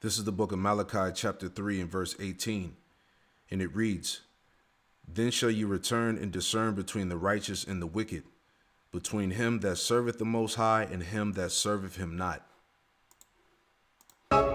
This is the book of Malachi, chapter 3, and verse 18. And it reads, Then shall you return and discern between the righteous and the wicked, between him that serveth the Most High and him that serveth him not. Said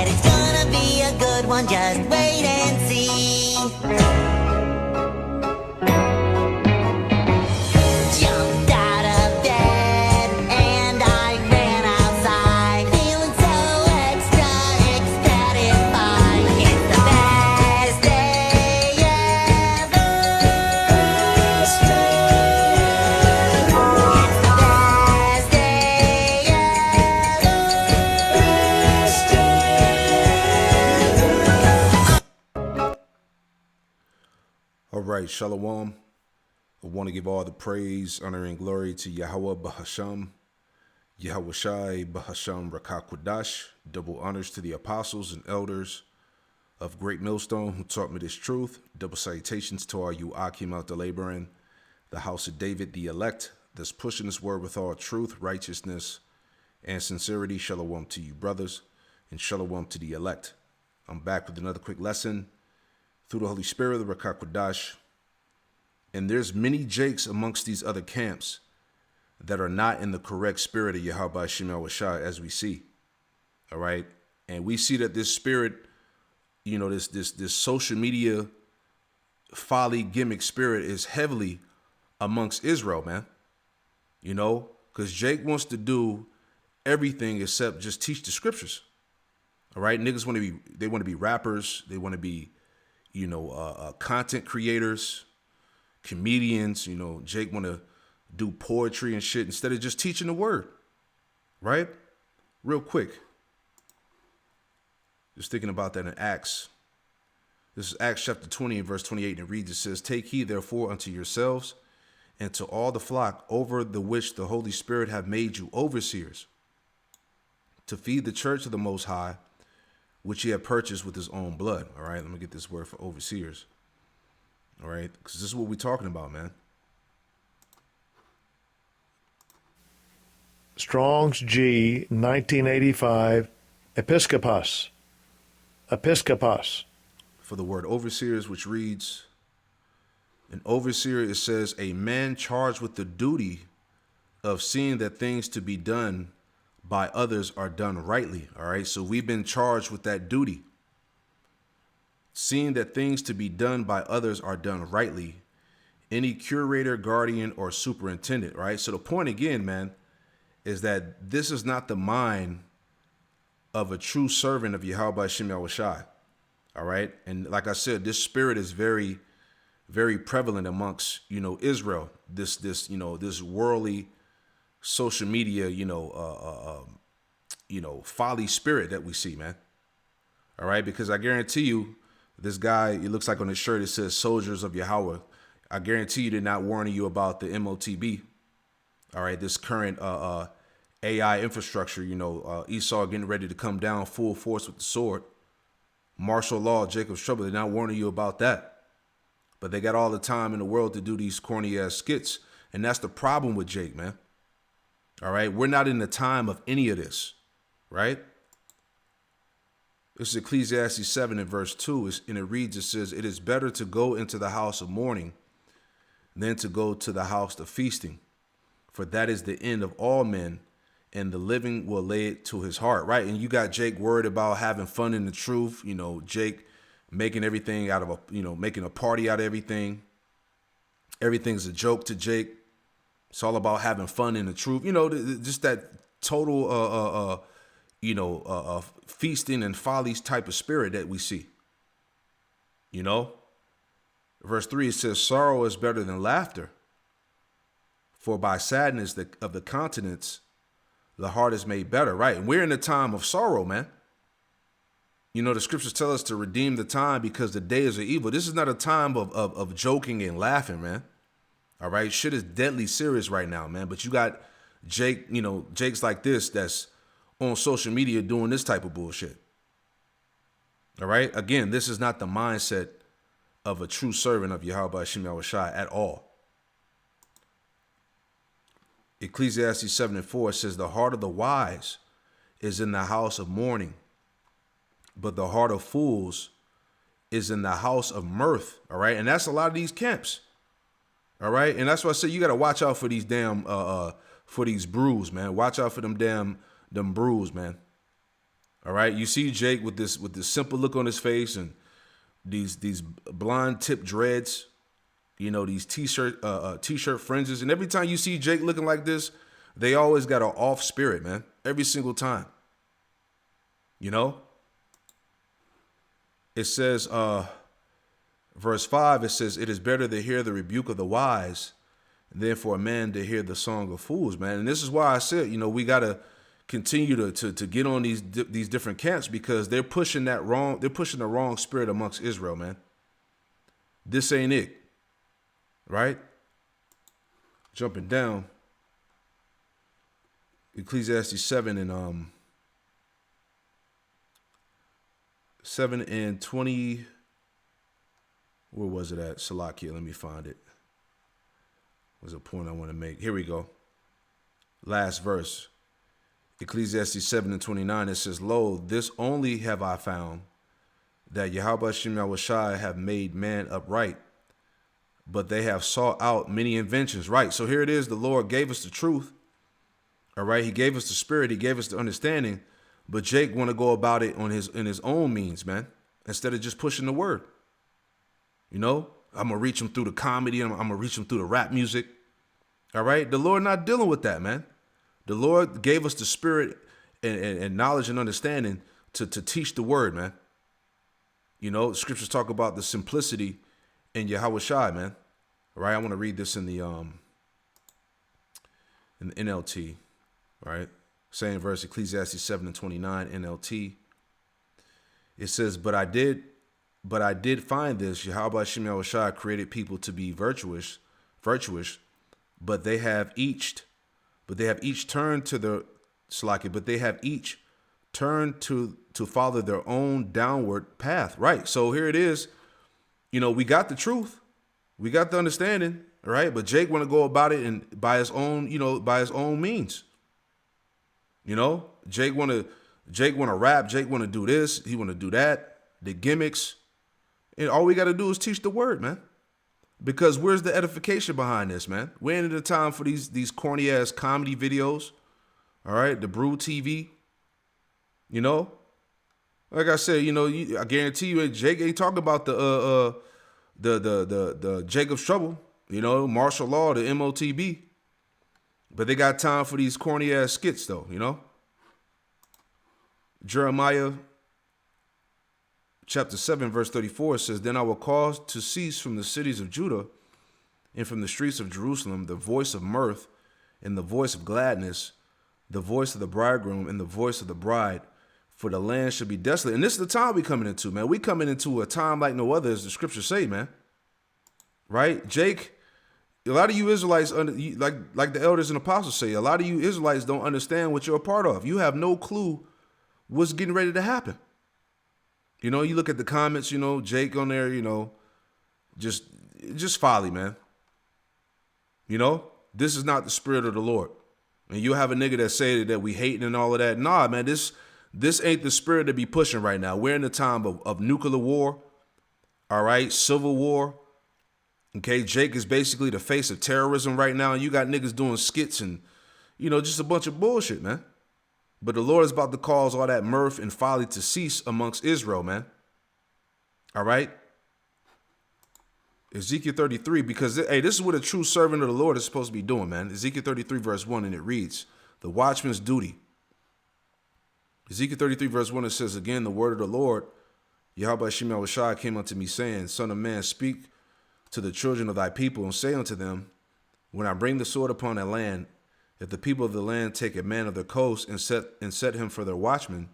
it's gonna be a good one, just wait and see. Jumped out of bed and I ran outside, feeling so extra ecstatic. It's the best day ever. It's the best day ever. All right, Shalom. I want to give all the praise, honor, and glory to Yahweh Bahasham, Yahweh Shai Bahasham Rakakwadash. Double honors to the apostles and elders of Great Millstone who taught me this truth. Double salutations to all you Akim out the laboring, the house of David, the elect, that's pushing this word with all truth, righteousness, and sincerity. Shalom to you, brothers, and shalom to the elect. I'm back with another quick lesson through the Holy Spirit, the Rakakwadash. And there's many Jakes amongst these other camps that are not in the correct spirit of Yahweh Shemel Washai, as we see. All right. And we see that this spirit, you know, this social media folly gimmick spirit is heavily amongst Israel, man. You know, because Jake wants to do everything except just teach the scriptures. All right. Niggas want to be rappers. They want to be, you know, content creators, comedians. You know, Jake want to do poetry and shit instead of just teaching the word, right? Real quick, just thinking about that in Acts. This is Acts chapter 20 and verse 28, and it reads, it says, Take heed therefore unto yourselves and to all the flock over the which the Holy Spirit have made you overseers, to feed the church of the Most High, which he had purchased with his own blood. All right, let me get this word for overseers. All right, because this is what we're talking about, man. Strong's G, 1985, Episkopos. Episkopos. For the word overseers, which reads, an overseer, it says, a man charged with the duty of seeing that things to be done by others are done rightly. All right, so we've been charged with that duty. Seeing that things to be done by others are done rightly. Any curator, guardian, or superintendent, right? So the point again, man, is that this is not the mind of a true servant of Yahweh Shemel Washai. All right. And like I said, this spirit is very, very prevalent amongst, you know, Israel, this, you know, this worldly social media, folly spirit that we see, man. All right. Because I guarantee you, this guy, it looks like on his shirt, it says soldiers of Yahweh. I guarantee you they're not warning you about the MOTB. All right. This current AI infrastructure, you know, Esau getting ready to come down full force with the sword. Martial law, Jacob's trouble. They're not warning you about that. But they got all the time in the world to do these corny ass skits. And that's the problem with Jake, man. All right. We're not in the time of any of this. Right. This is Ecclesiastes 7 and verse 2. And it reads, it says, it is better to go into the house of mourning than to go to the house of feasting. For that is the end of all men, and the living will lay it to his heart. Right. And you got Jake worried about having fun in the truth. You know, Jake making everything out of making a party out of everything. Everything's a joke to Jake. It's all about having fun in the truth. You know, just that total, feasting and follies type of spirit that we see. You know, verse 3, it says, sorrow is better than laughter. For by sadness of the countenance, the heart is made better. Right. And we're in a time of sorrow, man. You know, the scriptures tell us to redeem the time because the days are evil. This is not a time of joking and laughing, man. All right. Shit is deadly serious right now, man. But you got Jake, you know, Jake's like this that's on social media doing this type of bullshit. All right. Again, this is not the mindset of a true servant of Yahweh Shemel Washai at all. Ecclesiastes 7 and 4 says, the heart of the wise is in the house of mourning, but the heart of fools is in the house of mirth. All right. And that's a lot of these camps. All right. And that's why I say you got to watch out for these damn, for these brews, man. Watch out for them brews, man. All right. You see Jake with this simple look on his face and these blonde tip dreads, you know, these t-shirt fringes. And every time you see Jake looking like this, they always got an off spirit, man. Every single time. You know? It says, verse 5, it says, it is better to hear the rebuke of the wise than for a man to hear the song of fools, man. And this is why I said, you know, we got to continue to get on these different camps, because they're pushing the wrong spirit amongst Israel, man. This ain't it. Right? Jumping down. Ecclesiastes 7 and 7 and 20. Where was it at? Salakia, let me find it. There's a point I want to make. Here we go. Last verse. Ecclesiastes 7 and 29. It says, lo, this only have I found, that Yahweh Shem Yahushai have made man upright, but they have sought out many inventions. Right. So here it is. The Lord gave us the truth. All right. He gave us the spirit. He gave us the understanding. But Jake want to go about it in his own means, man, instead of just pushing the word. You know, I'm going to reach him through the comedy. I'm going to reach him through the rap music. All right. The Lord not dealing with that, man. The Lord gave us the spirit and knowledge and understanding to teach the word, man. You know, scriptures talk about the simplicity in Yahweh Shai, man. All right. I want to read this in the NLT. All right. Same verse, Ecclesiastes 7 and 29, NLT. It says, But I did find this, Yahweh Shem Yahushua created people to be virtuous, but they have each turned to their Salaki, but they have each turned to follow their own downward path. Right. So here it is. You know, we got the truth. We got the understanding. All right. But Jake want to go about it and by his own means. You know, Jake want to rap. Jake want to do this. He want to do that. The gimmicks. And all we got to do is teach the word, man. Because where's the edification behind this, man? We ain't in the time for these corny ass comedy videos. All right. The Brew TV. You know, like I said, you know, I guarantee you, Jake ain't talking about the Jacob's Trouble, you know, martial law, the MOTB. But they got time for these corny ass skits, though, you know. Jeremiah chapter 7, verse 34 says, Then I will cause to cease from the cities of Judah and from the streets of Jerusalem the voice of mirth and the voice of gladness, the voice of the bridegroom and the voice of the bride, for the land shall be desolate. And this is the time we coming into, man. We coming into a time like no other, as the scriptures say, man. Right? Jake, a lot of you Israelites, like the elders and apostles say, a lot of you Israelites don't understand what you're a part of. You have no clue what's getting ready to happen. You know, you look at the comments, you know, Jake on there, you know, just folly, man. You know, this is not the spirit of the Lord. And you have a nigga that say that we hating and all of that. Nah, man, this ain't the spirit to be pushing right now. We're in the time of nuclear war. All right, civil war. Okay, Jake is basically the face of terrorism right now. And you got niggas doing skits and, you know, just a bunch of bullshit, man. But the Lord is about to cause all that mirth and folly to cease amongst Israel, man. All right? Ezekiel 33, because, hey, this is what a true servant of the Lord is supposed to be doing, man. Ezekiel 33, verse 1, and it reads, the watchman's duty. Ezekiel 33, verse 1, it says, Again, the word of the Lord, Yahweh Shem Yahushua, came unto me, saying, Son of man, speak to the children of thy people, and say unto them, When I bring the sword upon that land, if the people of the land take a man of the coast and set him for their watchman,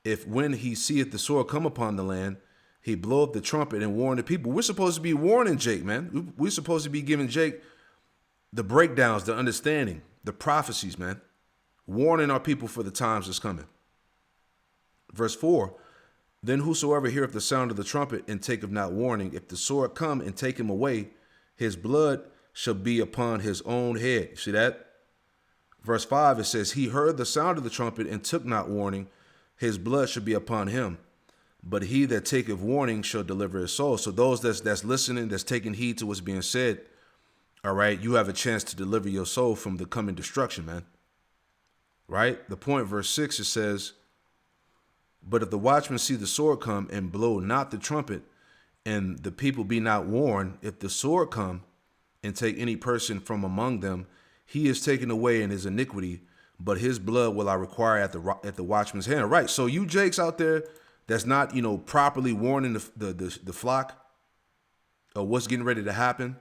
if when he seeth the sword come upon the land, he blow up the trumpet and warn the people. We're supposed to be warning Jake, man. We're supposed to be giving Jake the breakdowns, the understanding, the prophecies, man. Warning our people for the times that's coming. Verse 4, Then whosoever heareth the sound of the trumpet and taketh not warning, if the sword come and take him away, his blood shall be upon his own head. You see that? Verse 5, it says, he heard the sound of the trumpet and took not warning. His blood should be upon him. But he that taketh warning shall deliver his soul. So those that's listening, that's taking heed to what's being said, all right, you have a chance to deliver your soul from the coming destruction, man. Right? The point, verse 6, it says, but if the watchman see the sword come and blow not the trumpet, and the people be not warned, if the sword come and take any person from among them, he is taken away in his iniquity, but his blood will I require at the watchman's hand. Right. So you Jakes out there that's not, properly warning the flock of what's getting ready to happen.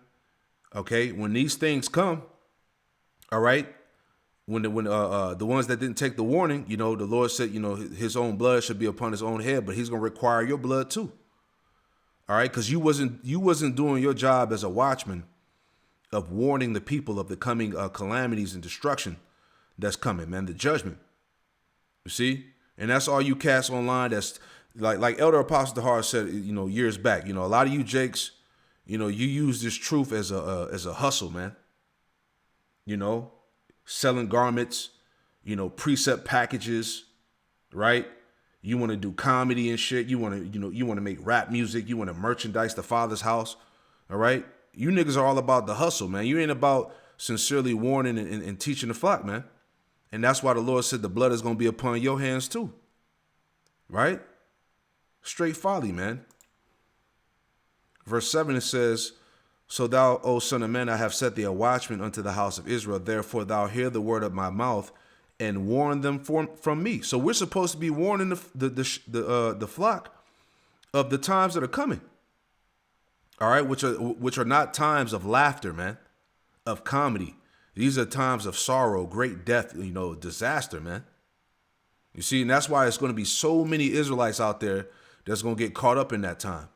Okay. When these things come, all right, when the ones that didn't take the warning, the Lord said, his own blood should be upon his own head, but he's going to require your blood too. All right. Because you wasn't doing your job as a watchman of warning the people of the coming calamities and destruction that's coming, man, the judgment. You see? And that's all you cats online. That's like Elder Apostle DeHart said, years back, a lot of you Jakes, you use this truth as a hustle, man. Selling garments, precept packages, right? You want to do comedy and shit. You want to make rap music. You want to merchandise the Father's house. All right. You niggas are all about the hustle, man. You ain't about sincerely warning and teaching the flock, man. And that's why the Lord said the blood is going to be upon your hands too. Right? Straight folly, man. Verse 7, it says, so thou, O son of man, I have set thee a watchman unto the house of Israel. Therefore thou hear the word of my mouth and warn them from me. So we're supposed to be warning the flock of the times that are coming. All right, which are not times of laughter, man, of comedy. These are times of sorrow, great death, disaster, man. You see, and that's why it's going to be so many Israelites out there that's going to get caught up in that time.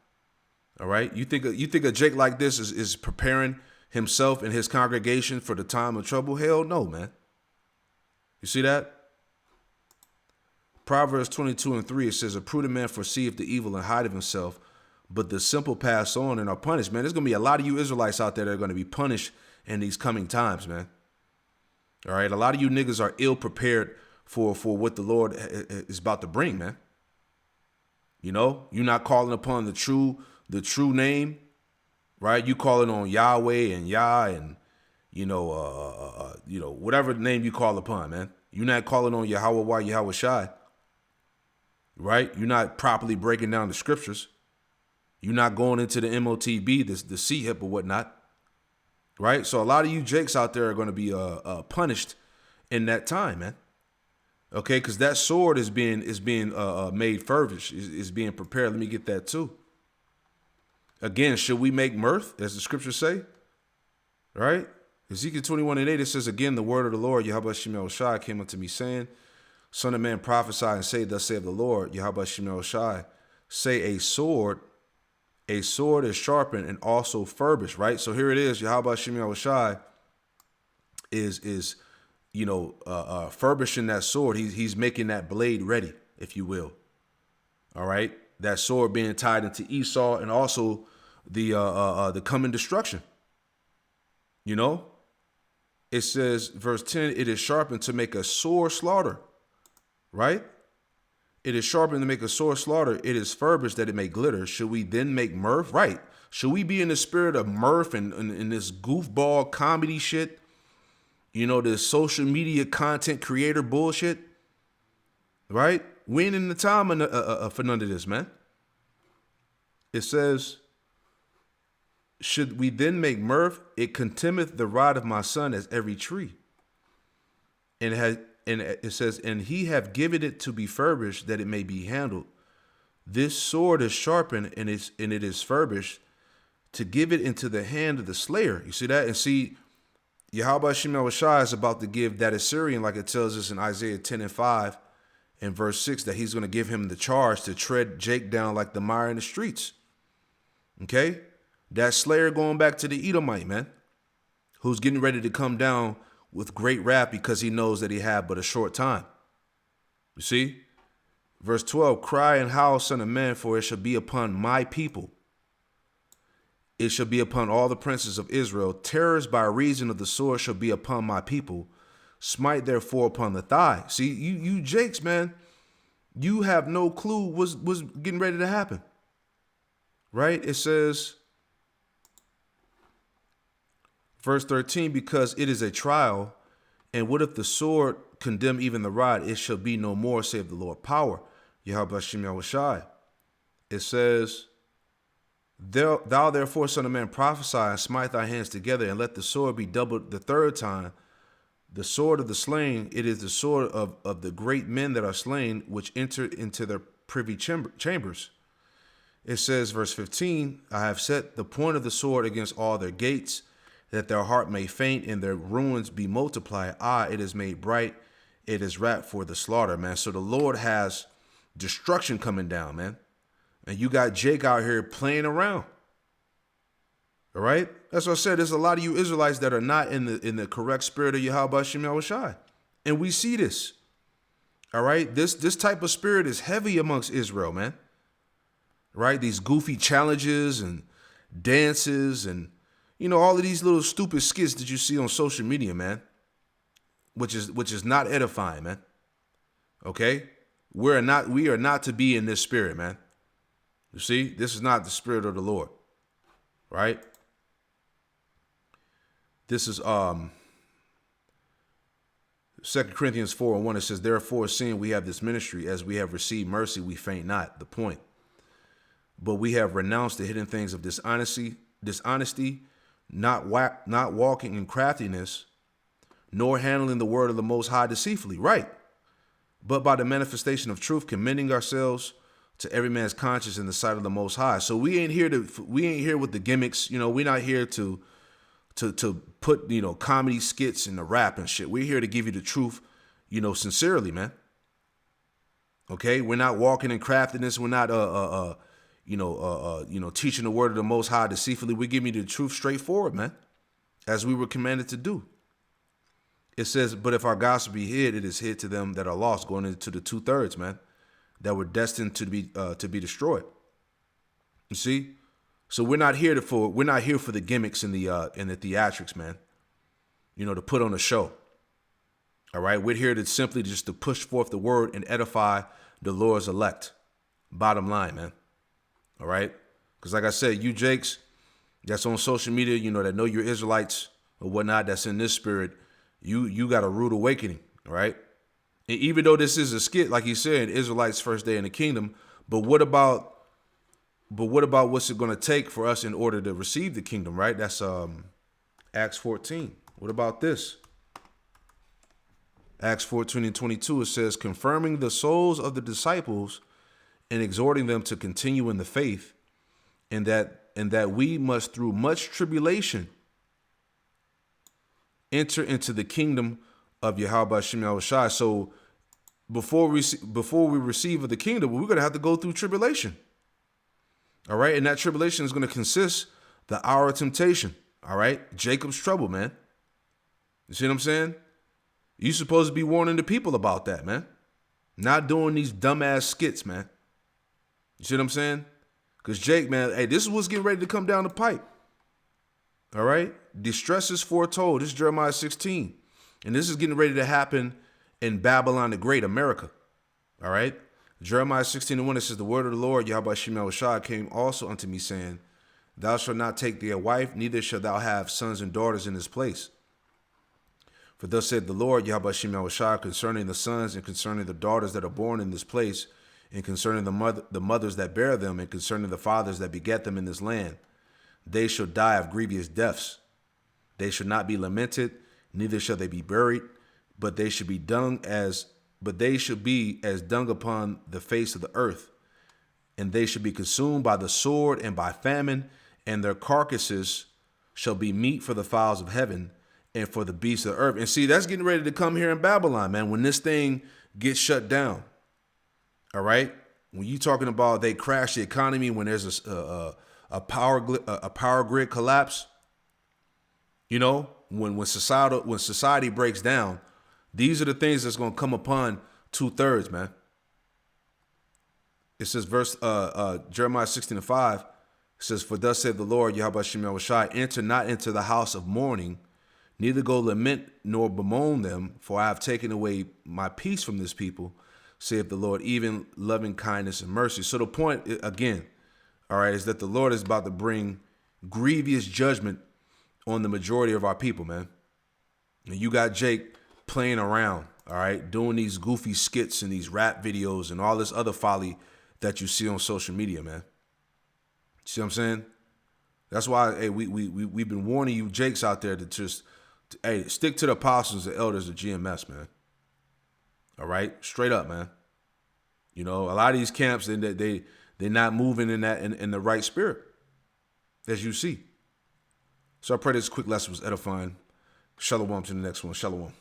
All right, you think a Jake like this is preparing himself and his congregation for the time of trouble? Hell no, man. You see that? Proverbs 22:3, it says, a prudent man foreseeth the evil and hideth himself, but the simple pass on and are punished, man. There's going to be a lot of you Israelites out there that are going to be punished in these coming times, man. All right. A lot of you niggas are ill prepared for what the Lord is about to bring, man. You're not calling upon the true name, right? You calling on Yahweh and Yah and, whatever name you call upon, man. You're not calling on Yahweh, Yahweh Shai, right? You're not properly breaking down the scriptures. You're not going into the MOTB, the C-hip or whatnot, right? So a lot of you Jakes out there are going to be punished in that time, man. Okay, because that sword is being made furnished, is being prepared. Let me get that too. Again, should we make mirth, as the scriptures say? Right? Ezekiel 21:8, it says, again, the word of the Lord, Yahweh Shemel Shai, came unto me, saying, son of man, prophesy and say, thus saith the Lord, Yahweh Shemel Shai, say a sword is sharpened and also furbished, right? So here it is, Yahweh Shemel Shai is furbishing that sword. He's making that blade ready, if you will. All right, that sword being tied into Esau and also the coming destruction. It says, verse 10, it is sharpened to make a sore slaughter, right? It is sharpened to make a sore slaughter. It is furbished that it may glitter. Should we then make mirth? Right. Should we be in the spirit of mirth and this goofball comedy shit? This social media content creator bullshit, right? We ain't in the time for none of this, man. It says, should we then make mirth? It contemneth the rod of my son as every tree. And it says, and he have given it to be furbished that it may be handled. This sword is sharpened and it is furbished to give it into the hand of the slayer. You see that? And see, Yahweh Shemel Shai is about to give that Assyrian, like it tells us in Isaiah 10:5 and verse 6, that he's going to give him the charge to tread Jake down like the mire in the streets. Okay? That slayer going back to the Edomite, man, who's getting ready to come down with great wrath because he knows that he had but a short time. You see? Verse 12, cry and howl, son of man, for it shall be upon my people. It shall be upon all the princes of Israel. Terrors by reason of the sword shall be upon my people. Smite therefore upon the thigh. See, you Jakes, man, you have no clue what's getting ready to happen. Right? It says, verse 13, because it is a trial, and what if the sword condemn even the rod? It shall be no more, save the Lord power. Yahweh Hashem Yahushai. It says, thou therefore, son of man, prophesy and smite thy hands together, and let the sword be doubled the third time. The sword of the slain, it is the sword of the great men that are slain, which enter into their privy chambers. It says, verse 15, I have set the point of the sword against all their gates, that their heart may faint and their ruins be multiplied. It is made bright. It is wrapped for the slaughter, man. So the Lord has destruction coming down, man. And you got Jake out here playing around. All right? That's what I said. There's a lot of you Israelites that are not in the correct spirit of Yahweh Hashem Yahushai. And we see this. All right? This type of spirit is heavy amongst Israel, man. Right? These goofy challenges and dances and, all of these little stupid skits that you see on social media, man. Which is not edifying, man. Okay? We are not to be in this spirit, man. You see, this is not the spirit of the Lord. Right? This is 2 Corinthians 4:1. It says, therefore, seeing we have this ministry, as we have received mercy, we faint not. The point. But we have renounced the hidden things of dishonesty, not walking in craftiness, nor handling the word of the Most High deceitfully. Right. But by the manifestation of truth, commending ourselves to every man's conscience in the sight of the Most High. So we ain't here with the gimmicks. We're not here to put, comedy skits and the rap and shit. We're here to give you the truth, sincerely, man. Okay? We're not walking in craftiness. We're not, teaching the word of the Most High deceitfully. We're giving you the truth straightforward, man, as we were commanded to do. It says, but if our gospel be hid, it is hid to them that are lost, going into the 2/3, man, that were destined to be destroyed. You see? So we're not here for the gimmicks and the theatrics, man. To put on a show. All right, we're here to simply just to push forth the word and edify the Lord's elect. Bottom line, man. All right, because like I said, you Jakes, that's on social media, that know you're Israelites or whatnot, that's in this spirit, you got a rude awakening. All right, and even though this is a skit, like he said, Israelites' first day in the kingdom, but what about what's it going to take for us in order to receive the kingdom, right? That's Acts 14. What about this? Acts 14:22, it says, confirming the souls of the disciples and exhorting them to continue in the faith, and that we must through much tribulation enter into the kingdom of Yahweh Hashem Yahushai. So before we receive of the kingdom, we're going to have to go through tribulation. All right. And that tribulation is going to consist the hour of temptation. All right. Jacob's trouble, man. You see what I'm saying? You're supposed to be warning the people about that, man. Not doing these dumbass skits, man. You see what I'm saying? Because Jake, man, hey, this is what's getting ready to come down the pipe. All right. Distress is foretold. This is Jeremiah 16. And this is getting ready to happen in Babylon the Great, America. All right. Jeremiah 16:1, it says, the word of the Lord, Yahweh Hashem Yahushai, came also unto me, saying, thou shalt not take thee a wife, neither shalt thou have sons and daughters in this place. For thus said the Lord, Yahweh Hashem Yahushai, concerning the sons and concerning the daughters that are born in this place, and concerning the mothers that bear them, and concerning the fathers that beget them in this land, they shall die of grievous deaths. They shall not be lamented, neither shall they be buried, but they shall be as dung upon the face of the earth, and they shall be consumed by the sword and by famine, and their carcasses shall be meat for the fowls of heaven and for the beasts of the earth. And see, that's getting ready to come here in Babylon, man, when this thing gets shut down. All right. When you talking about they crash the economy, when there's a power grid collapse, when society breaks down, these are the things that's going to come upon 2/3, man. It says Jeremiah 16:5 says, for thus said the Lord, Yahweh Hashem Yahushai, enter not into the house of mourning, Neither go lament nor bemoan them, for I have taken away my peace from this people, saith the Lord, even loving kindness and mercy. So the point, again, all right, is that the Lord is about to bring grievous judgment on the majority of our people, man. And you got Jake playing around, all right, doing these goofy skits and these rap videos and all this other folly that you see on social media, man. See what I'm saying? That's why, hey, we've been warning you, Jakes out there, to just, hey, stick to the apostles and elders of GMS, man. All right, straight up, man. You know, a lot of these camps, they're not moving in the right spirit, as you see. So I pray this quick lesson was edifying. Shalom to the next one. Shalom.